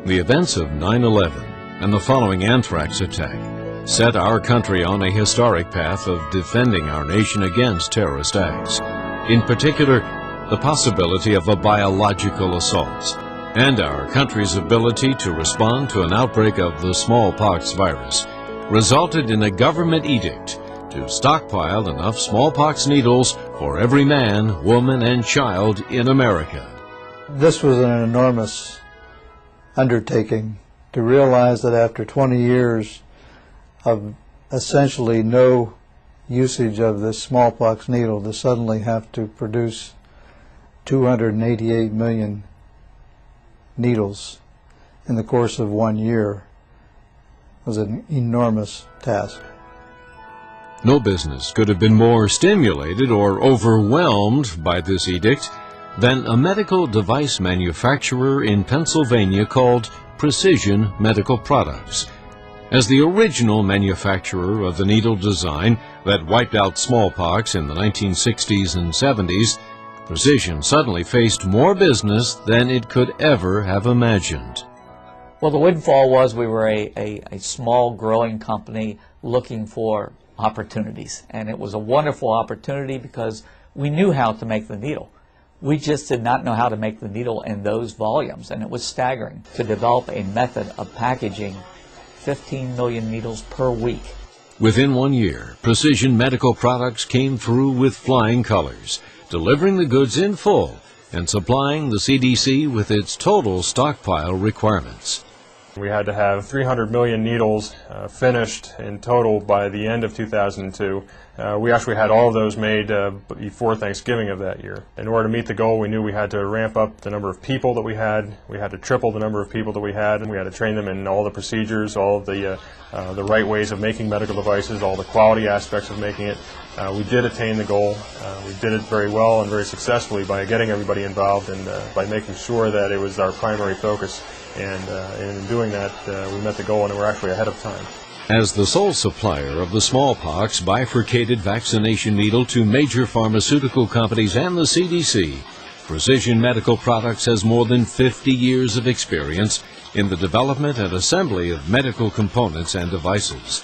The events of 9/11 and the following anthrax attack set our country on a historic path of defending our nation against terrorist acts. In particular, the possibility of a biological assault, and our country's ability to respond to an outbreak of the smallpox virus resulted in a government edict to stockpile enough smallpox needles for every man, woman, and child in America. This was an enormous undertaking to realize that after 20 years of essentially no usage of this smallpox needle, to suddenly have to produce 288 million needles in the course of 1 year was an enormous task. No business could have been more stimulated or overwhelmed by this edict than a medical device manufacturer in Pennsylvania called Precision Medical Products. As the original manufacturer of the needle design that wiped out smallpox in the 1960s and 70s, Precision suddenly faced more business than it could ever have imagined. Well, the windfall was we were a small growing company looking for opportunities, and it was a wonderful opportunity because we knew how to make the needle. We just did not know how to make the needle in those volumes, and it was staggering to develop a method of packaging 15 million needles per week. Within 1 year, Precision Medical Products came through with flying colors, delivering the goods in full and supplying the CDC with its total stockpile requirements. We had to have 300 million needles finished in total by the end of 2002. We actually had all of those made before Thanksgiving of that year. In order to meet the goal, we knew we had to ramp up the number of people that we had. We had to triple the number of people that we had, and we had to train them in all the procedures, all of the right ways of making medical devices, all the quality aspects of making it. We did attain the goal. We did it very well and very successfully by getting everybody involved and by making sure that it was our primary focus. And in doing that, we met the goal, and we're actually ahead of time. As the sole supplier of the smallpox bifurcated vaccination needle to major pharmaceutical companies and the CDC, Precision Medical Products has more than 50 years of experience in the development and assembly of medical components and devices.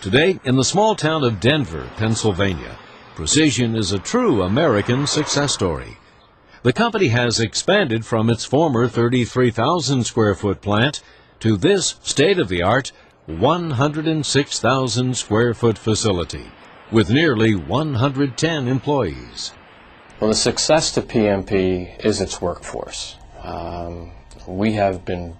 Today, in the small town of Denver, Pennsylvania, Precision is a true American success story. The company has expanded from its former 33,000 square foot plant to this state-of-the-art 106,000 square foot facility with nearly 110 employees. Well, the success to PMP is its workforce. We have been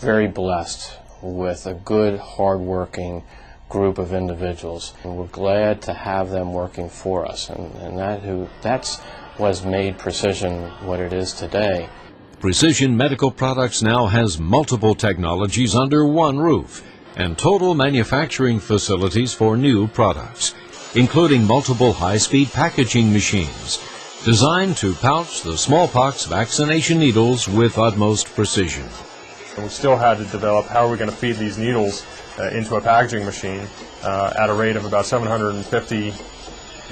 very blessed with a good, hard-working group of individuals, and we're glad to have them working for us, and that's what's made Precision what it is today. Precision Medical Products now has multiple technologies under one roof and total manufacturing facilities for new products, including multiple high-speed packaging machines designed to pouch the smallpox vaccination needles with utmost precision. We still had to develop how are we going to feed these needles into a packaging machine at a rate of about 750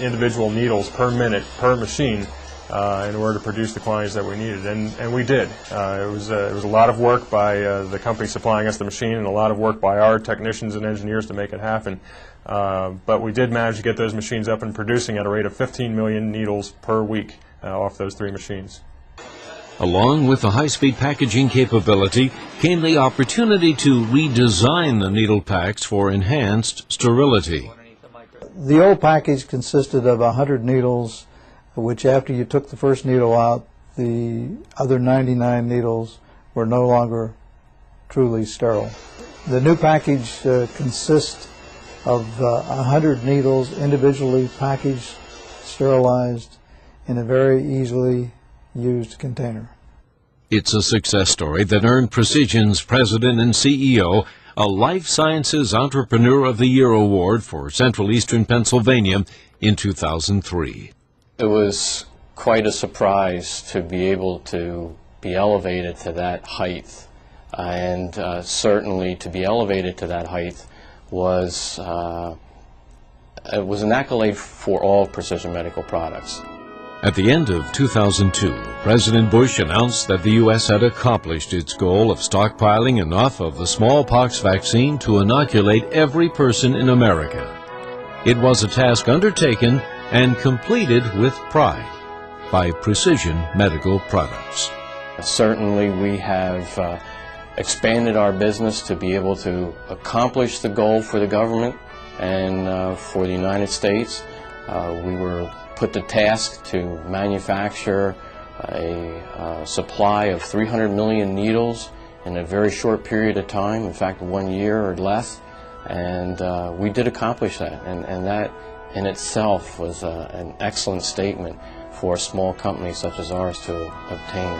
individual needles per minute per machine in order to produce the quantities that we needed, and we did. It was a lot of work by the company supplying us the machine and a lot of work by our technicians and engineers to make it happen. But we did manage to get those machines up and producing at a rate of 15 million needles per week off those 3 machines. Along with the high-speed packaging capability came the opportunity to redesign the needle packs for enhanced sterility. The old package consisted of 100 needles, which after you took the first needle out, the other 99 needles were no longer truly sterile. The new package consists of 100 needles individually packaged, sterilized in a very easily used container. It's a success story that earned Precision's president and CEO a Life Sciences Entrepreneur of the Year award for Central Eastern Pennsylvania in 2003. It was quite a surprise to be able to be elevated to that height, and certainly to be elevated to that height was it was an accolade for all Precision Medical Products. At the end of 2002, President Bush announced that the U.S. had accomplished its goal of stockpiling enough of the smallpox vaccine to inoculate every person in America. It was a task undertaken and completed with pride by Precision Medical Products. Certainly we have expanded our business to be able to accomplish the goal for the government and for the United States. We were put the task to manufacture a supply of 300 million needles in a very short period of time, in fact 1 year or less, and we did accomplish that, and that in itself was an excellent statement for a small company such as ours to obtain.